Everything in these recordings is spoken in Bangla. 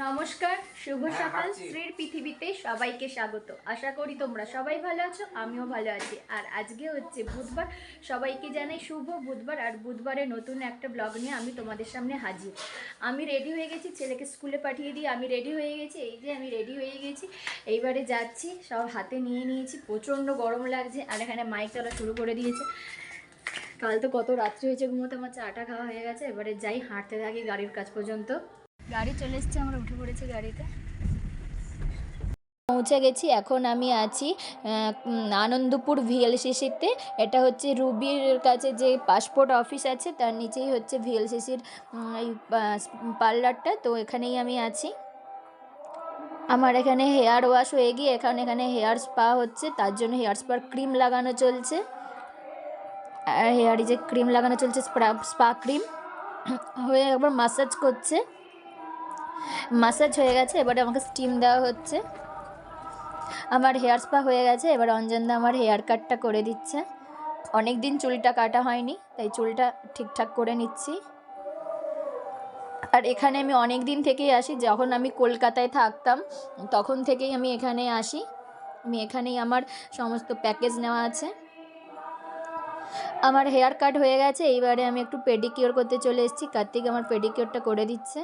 নমস্কার, শুভ সকাল। শ্রীর পৃথিবীতে সবাইকে স্বাগত। আশা করি তোমরা সবাই ভালো আছো, আমিও ভালো আছি। আর আজকে হচ্ছে বুধবার, সবাইকে জানাই শুভ বুধবার। আর বুধবারে নতুন একটা ব্লগ নিয়ে আমি তোমাদের সামনে হাজির। আমি রেডি হয়ে গেছি, ছেলেকে স্কুলে পাঠিয়ে দিয়ে আমি রেডি হয়ে গেছি। এই যে আমি রেডি হয়ে গেছি, এইবারে যাচ্ছি। সব হাতে নিয়ে নিয়েছি, প্রচণ্ড গরম লাগছে। আর এখানে মাইক চলা শুরু করে দিয়েছে। কাল তো কত রাত্রি হয়েছে ঘুমোতে, আমার চাটা খাওয়া হয়ে গেছে। এবারে যাই, হাঁটতে থাকি গাড়ির কাছ পর্যন্ত। গাড়ি চলে এসছে, আমরা উঠে পড়েছি গাড়িতে, পৌঁছে গেছি। এখন আমি আছি আনন্দপুর ভিএলসিসিতে। এটা হচ্ছে রুবির কাছে যে পাসপোর্ট অফিস আছে, তার নিচেই হচ্ছে ভিএলসিসির এই পার্লারটা। তো এখানেই আমি আছি। আমার এখানে হেয়ার ওয়াশ হয়ে গিয়ে এখানে হেয়ার স্পা হচ্ছে, তার জন্য হেয়ার স্পার ক্রিম লাগানো চলছে। আর হেয়ারে যে ক্রিম লাগানো চলছে, স্পা ক্রিম হয়ে একবার মাসাজ করছে। মাসাজ হয়ে গেছে, এবারে আমাকে স্টিম দেওয়া হচ্ছে। আমার হেয়ার স্পা হয়ে গেছে, এবার অঞ্জনদা আমার হেয়ার কাটটা করে দিচ্ছে। অনেক দিন চুলটা কাটা হয়নি, তাই চুলটা ঠিকঠাক করে নিচ্ছি। আর এখানে আমি অনেক দিন থেকেই আসি, যখন আমি কলকাতায় থাকতাম তখন থেকেই আমি এখানে আসি। এখানেই আমার সমস্ত প্যাকেজ নেওয়া আছে। আমার হেয়ার কাট হয়ে গেছে, এইবারে আমি একটু পেডিকিওর করতে চলে এসেছি। কার্তিক আমার পেডিকিওরটা করে দিচ্ছে।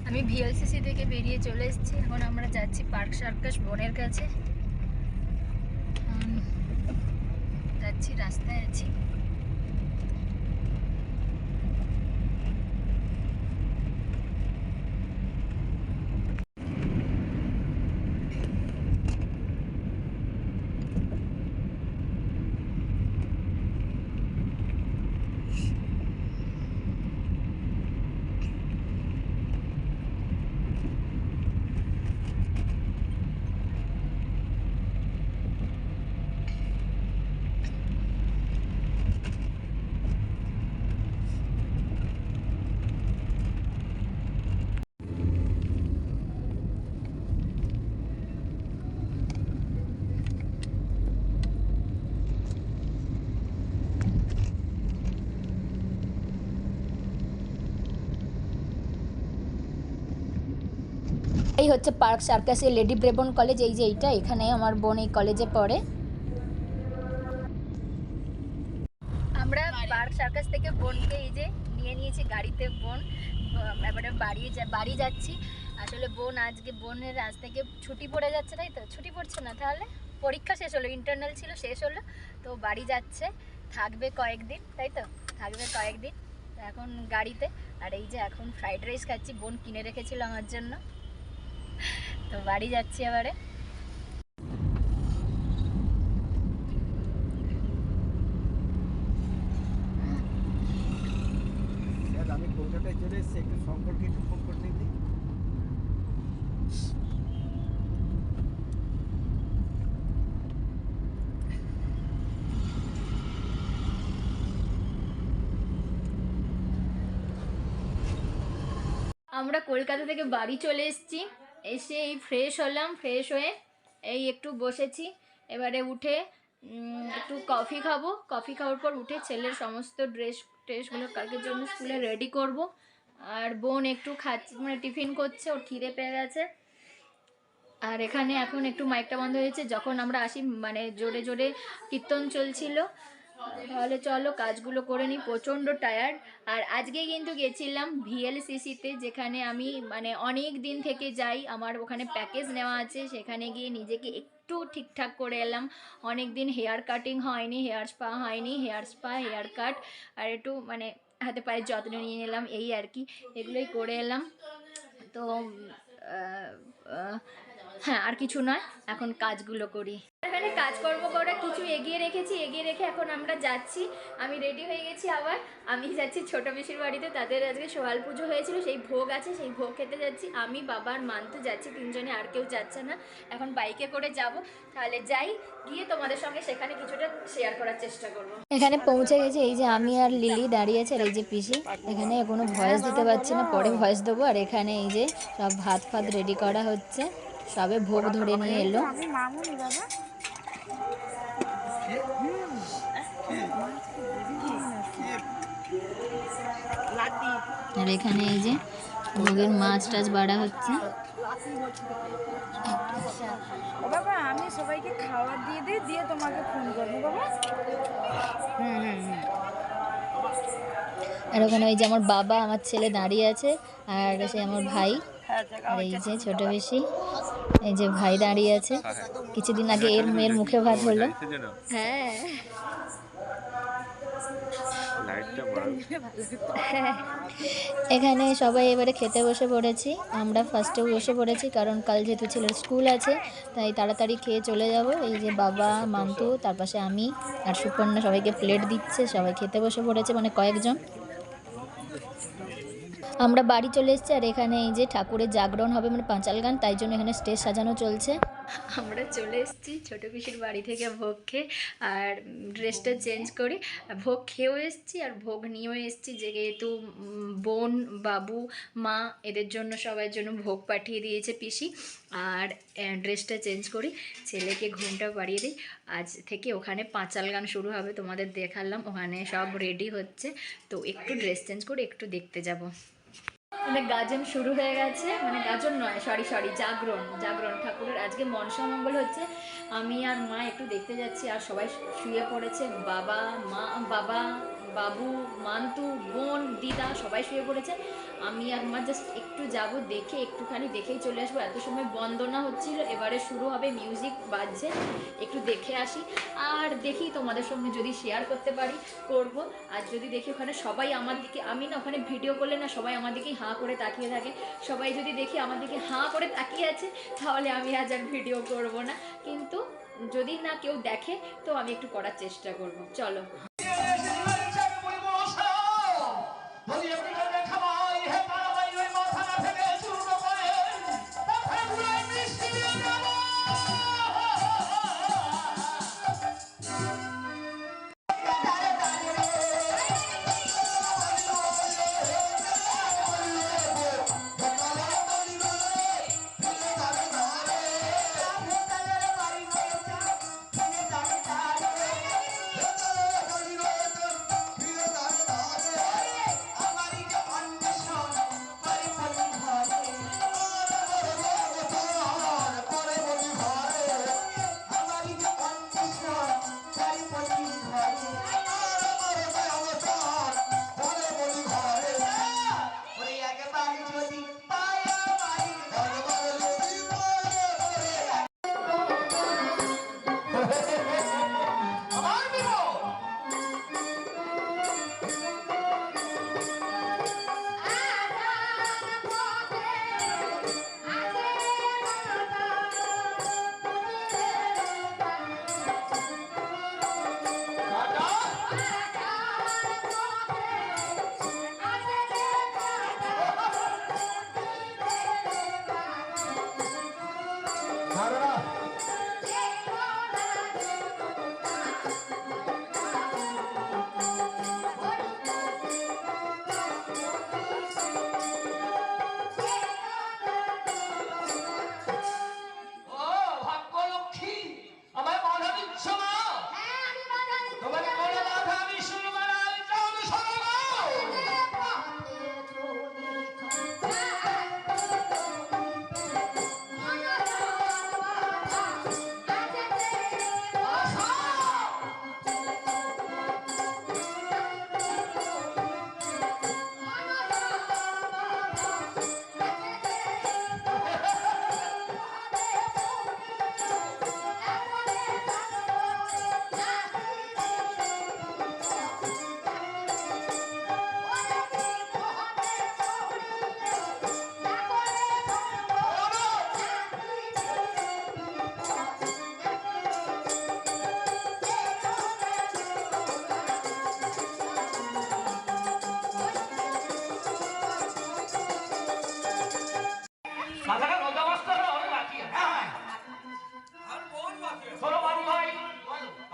আমি ভিএলসিসি থেকে বেরিয়ে চলে এসেছি। এখন আমরা যাচ্ছি পার্ক সার্কাস বোনের কাছে। যাচ্ছি, রাস্তায় আছি। এই হচ্ছে পার্ক সার্কাসের লেডি ব্রেবন কলেজ। এই যে এইটা, এখানে আমার বোন এই কলেজে পড়ে। আমরা পার্ক সার্কাস থেকে বোনকে এই যে নিয়ে নিয়েছি গাড়িতে। বোন এবারে বাড়ি যাচ্ছি। আসলে বোনের আজ থেকে ছুটি পড়ে যাচ্ছে, তাই তো? ছুটি পড়ছে না, তাহলে পরীক্ষা শেষ হলো, ইন্টারনাল ছিল, শেষ হলো, তো বাড়ি যাচ্ছে। থাকবে কয়েকদিন, তাই তো? থাকবে কয়েকদিন এখন গাড়িতে। আর এই যে এখন ফ্রাইড রাইস খাচ্ছি, বোন কিনে রেখেছিল আমার জন্য। তো বাড়ি যাচ্ছি এবারে। আমি কলকাতায় চলে এসেছি, একটু সম্পর্কে একটু ফোন করতে দিই। আমরা কলকাতা থেকে বাড়ি চলে এসেছি। এসে এই ফ্রেশ হলাম, ফ্রেশ হয়ে এই একটু বসেছি। এবারে উঠে একটু কফি খাবো। কফি খাওয়ার পর উঠে ছেলের সমস্ত ড্রেসগুলো কালকের জন্য স্কুলে রেডি করব। আর বোন একটু খাচ্ছে, মানে টিফিন করছে, ওর খিদে পেয়ে গেছে। আর এখানে এখন একটু মাইকটা বন্ধ হয়েছে, যখন আমরা আসি মানে জোরে জোরে কীর্তন চলছিল। তাহলে চলো কাজগুলো করে নিই, প্রচণ্ড টায়ার্ড। আর আজকে কিন্তু গেছিলাম ভিএলসিসিতে, যেখানে আমি মানে অনেক দিন থেকে যাই, আমার ওখানে প্যাকেজ নেওয়া আছে। সেখানে গিয়ে নিজেকে একটু ঠিকঠাক করে এলাম। অনেক দিন হেয়ার কাটিং হয়নি, হেয়ার স্পা হয়নি, হেয়ার স্পা, হেয়ার কাট, আর একটু মানে হাতে পায়ের যত্ন নিয়ে নিলাম, এই আর কি, এগুলোই করে এলাম। তো হ্যাঁ, আর কিছু নয়, এখন কাজগুলো করি। এখানে কাজকর্ম করা কিছু এগিয়ে রেখে এখন আমরা যাচ্ছি। আমি রেডি হয়ে গেছি। আবার আমি যাচ্ছি ছোট পিসির বাড়িতে, তাদের আজকে সোহাল পুজো হয়েছিল, সেই ভোগ আছে, সেই ভোগ খেতে যাচ্ছি। আমি, বাবার মান্তু যাচ্ছি, তিনজনে, আর কেউ যাচ্ছে না। এখন বাইকে করে যাব। তাহলে যাই, গিয়ে তোমাদের সঙ্গে সেখানে কিছুটা শেয়ার করার চেষ্টা করব। এখানে পৌঁছে গেছি। এই যে আমি আর লিলি দাঁড়িয়ে আছে, আর এই যে পিসি। এখানে কোনো ভয়েস দিতে পারছি না, পরে ভয়েস দেবো। আর এখানে এই যে সব ভাত রেডি করা হচ্ছে, সবে ভোগ ধরে নিয়ে এলো। আর এখানে এই যে ভোগের মাছ টাছ বাড়া হচ্ছে। ও বাবা, আমি সবাইকে খাবার দিয়ে দিই, দিয়ে তোমাকে ফোন করবো বাবা। আর ওখানে ওই যে আমার বাবা, আমার ছেলে দাঁড়িয়ে আছে, আর সে আমার ভাই, আর এই যে ছোট বেশি, এই যে ভাই দাঁড়িয়ে আছে। কিছুদিন আগে এর মেয়ের মুখে ভাত হলো। হ্যাঁ এখানে সবাই এবারে খেতে বসে পড়েছি। আমরা ফার্স্টে বসে পড়েছি, কারণ কাল যেহেতু ছেলের স্কুল আছে তাই তাড়াতাড়ি খেয়ে চলে যাব। এই যে বাবা, মান্তু, তার পাশে আমি আর সুপর্ণা সবাইকে প্লেট দিচ্ছে। সবাই খেতে বসে পড়েছে, মানে কয়েকজন। আমরা বাড়ি চলে এসেছি, আর এখানে এই যে ঠাকুরের জাগরণ হবে, মানে পাঁচাল গান, তাই জন্য এখানে স্টেজ সাজানো চলছে। আমরা চলে এসেছি ছোটো পিসির বাড়ি থেকে ভোগ খেয়ে, আর ড্রেসটা চেঞ্জ করে ভোগ খেয়েও এসেছি আর ভোগ নিয়েও এসেছি। যেহেতু বোন, বাবু, মা এদের জন্য, সবার জন্য ভোগ পাঠিয়ে দিয়েছে পিসি। আর ড্রেসটা চেঞ্জ করি, ছেলেকে ঘুমটা পাড়িয়ে দিই। আজ থেকে ওখানে পাঁচাল গান শুরু হবে, তোমাদের দেখালাম। ওখানে সব রেডি হচ্ছে, তো একটু ড্রেস চেঞ্জ করে একটু দেখতে যাব। মানে গাজন শুরু হয়ে গেছে, মানে গাজন নয়, সরি জাগরণ ঠাকুরের। আজকে মনসা মঙ্গল হচ্ছে। আমি আর মা একটু দেখতে যাচ্ছি, আর সবাই শুয়ে পড়েছে। বাবা, বাবু, মান্তু, বোন, দিদা সবাই শুয়ে পড়েছে। আমি আর মা জাস্ট একটু যাব, দেখে একটুখানি দেখেই চলে আসবো। এত সময় বন্দনা হচ্ছিল, এবারে শুরু হবে, মিউজিক বাজছে, একটু দেখে আসি। আর দেখি তোমাদের সঙ্গে যদি শেয়ার করতে পারি করব। আর যদি দেখি ওখানে সবাই আমার দিকে, আমি না ওখানে ভিডিও করলে না সবাই আমার দিকেই হাঁ করে তাকিয়ে থাকে, সবাই যদি দেখি আমার দিকে হাঁ করে তাকিয়ে আছে, তাহলে আমি আজ আর ভিডিও করব না। কিন্তু যদি না কেউ দেখে, তো আমি একটু করার চেষ্টা করব। চলো।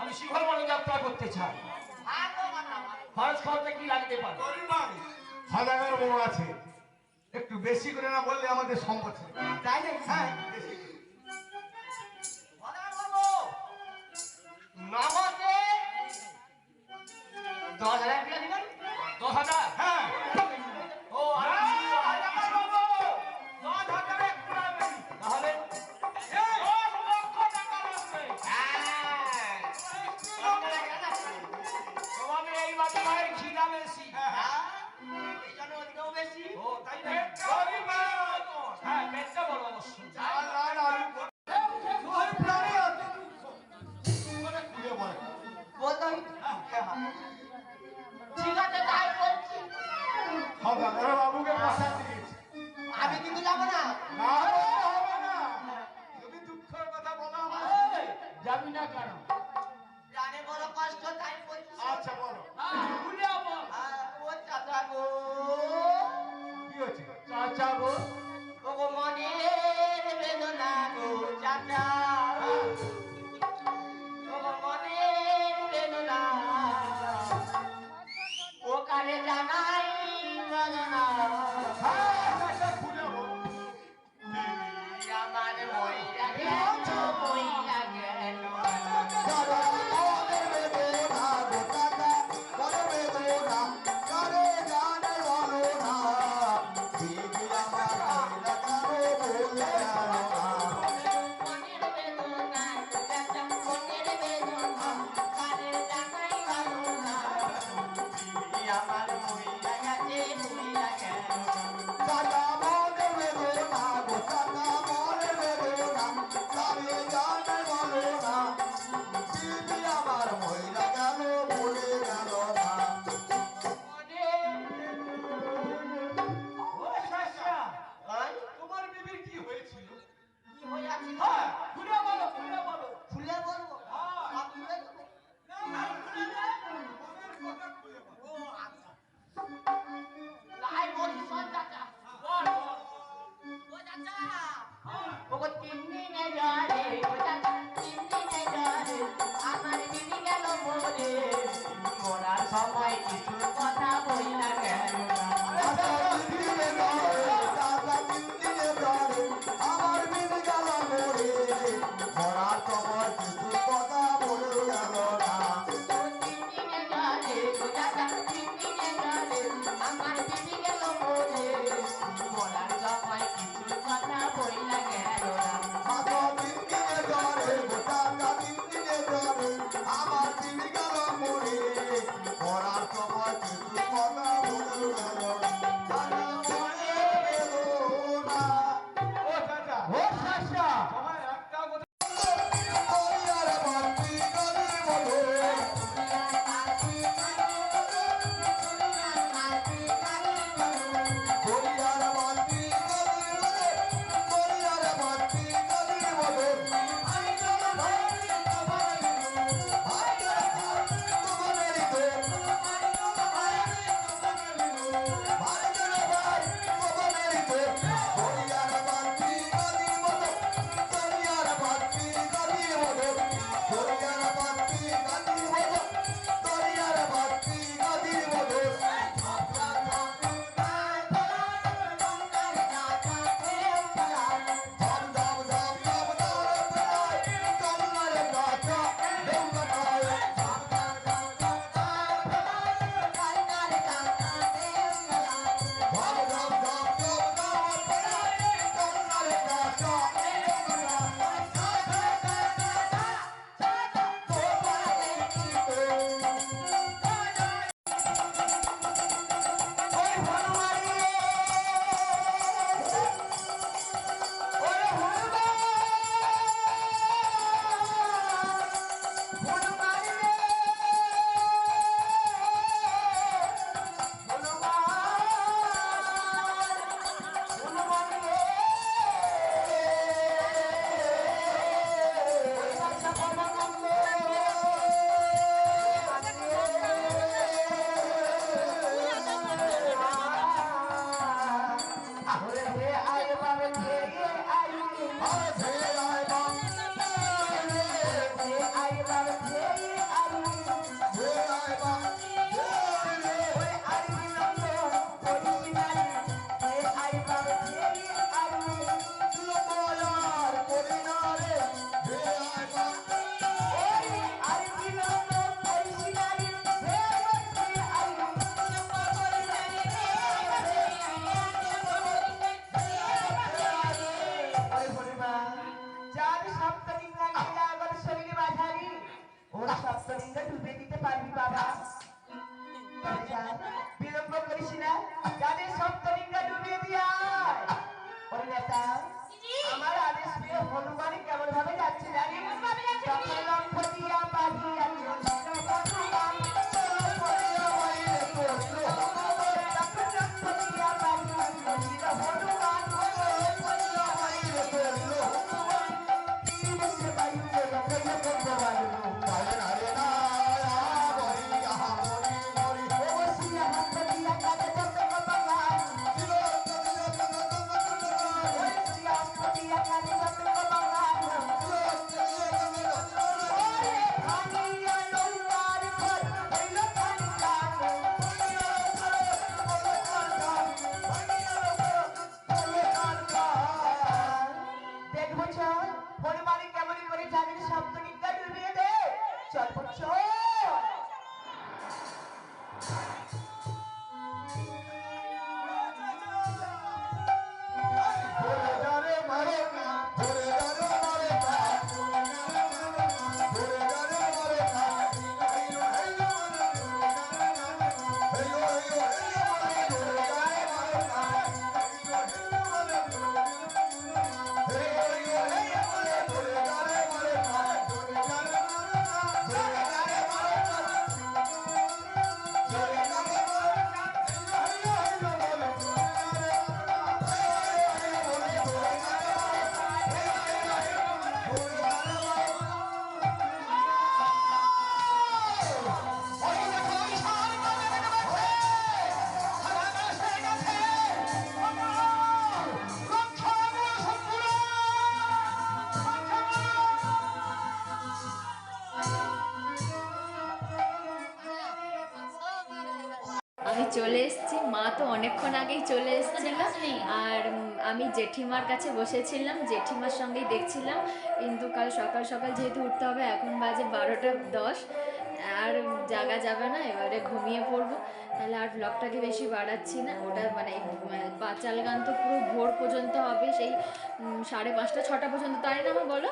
আমি শিখর মনে যাত্রা করতে চাই। খরচ খরচে কি লাগতে পারে? হাজার বউ আছে, একটু বেশি করে না বললে আমাদের সম্পদ ছিল। তাই না? হ্যাঁ, বেশি করে। নামাতে 10,000 টাকা দিবেন। 10,000? হ্যাঁ। ও আর সদাগর বাবুকে প্রসাদ দিয়েছি। আমি কিন্তু যাবো না। না বললে হবে না। তুমি দুঃখের কথা বলো আমার সঙ্গে। যাবি না কেন? জানে বড় কষ্ট তাই বলছি। আচ্ছা বলো। ও চাচা গো, কি হয়েছে? চাচা গো। ও গো মনের বেদনা গো চাচা, ও গো মনের বেদনা, ও কানে জানাই বেদনা। হ্যাঁ, চাচা খুলে বলো। আমার মইরা গেল, মইরা গেল। মনের বেদনা চাচা, মনের বেদনা, কানে জানাই বেদনা। আমার মইরা গেছে, মইরা গেল। ও চাচা, আর তোমার বিবির কি হয়েছিল? কি হয়ে আছে? হ্যাঁ, খুলে বলো, খুলে বলো। খুলে বলবো? হ্যাঁ। সব খুলে দেবো। না, খুলে দে। মনের কথা খুলে বলো। ও আচ্ছা। লাই বলি শোন চাচা। বল, বল। ও চাচা, ও গো 3 দিনে জ্বরে, ও চাচা 3 দিনে জ্বরে, আমার বিবি গেল মরে, মরার সময় কিছু কথা বইলা গেল না। তিন দিনে জ্বরে, ও চাচা 3 দিনে জ্বরে, আমার বিবি গেল মরে, মরার সময় কিছু কথা বইলা গেল না। আমার তিনি গেল মরে মরার সময় কিছু কথা বলে গেল না। ও চাচা, ও চাচা, তোমার একটা কথা পরিবার ভর্তি করি বলে পরিবার ভর্তি করি বলে পরিবার ভর্তি করি বলে সপ্তলিঙ্গ ডুবে দিতে পারবি বাবা। বিলম্ব করিস না, যাদের সপ্তলিঙ্গ ডুবিয়ে দিয়ে ওরে নেতা, আমার আদেশ পেয়ে হনুমানে কেমন ভাবে যাচ্ছে জানি? তখন লক্ষ্য দিয়া পাঠিয়া হনুমান আমি চলে এসেছি, মা তো অনেকক্ষণ আগেই চলে এসেছিল। আর আমি জেঠিমার কাছে বসেছিলাম, জেঠিমার সঙ্গেই দেখছিলাম। কিন্তু কাল সকাল সকাল যেহেতু উঠতে হবে, এখন বাজে 12টা 10, আর জাগা যাবে না, এবারে ঘুমিয়ে পড়বো। তাহলে আর ব্লগটাকে বেশি বাড়াচ্ছি না। ওটা মানে পাঁচাল গান তো পুরো ভোর পর্যন্ত হবে, সেই 5:30-6টা পর্যন্ত, তাই না মা বলো?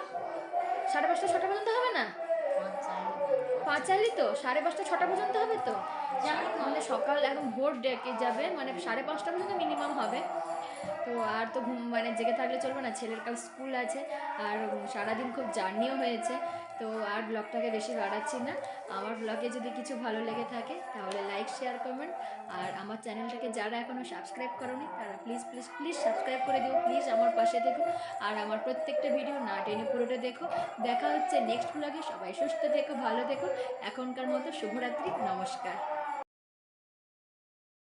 5:30-6টা পর্যন্ত হবে না? পাঁচালি তো 5:30-6টা পর্যন্ত হবে তো, মানে সকাল এখন ভোর ডেকে যাবে, মানে 5:30 পর্যন্ত মিনিমাম হবে। তো আর তো মানে জেগে থাকলে চলবে না, ছেলের কাল স্কুল আছে, আর সারাদিন খুব জার্নিও হয়েছে। তো আর ব্লগটাকে বেশি বাড়াচ্ছি না। আমার ব্লগে যদি কিছু ভালো লেগে থাকে তাহলে লাইক, শেয়ার, কমেন্ট। আর আমার চ্যানেলটাকে যারা এখনও সাবস্ক্রাইব করোনি তারা প্লিজ প্লিজ প্লিজ সাবস্ক্রাইব করে দিও, প্লিজ আমার পাশে দেখো। আর আমার প্রত্যেকটা ভিডিও না টেনে পুরোটা দেখো। দেখা হচ্ছে নেক্সট ব্লগে। সবাই সুস্থ থেকো, ভালো থেকো। এখনকার মতো শুভরাত্রি, নমস্কার।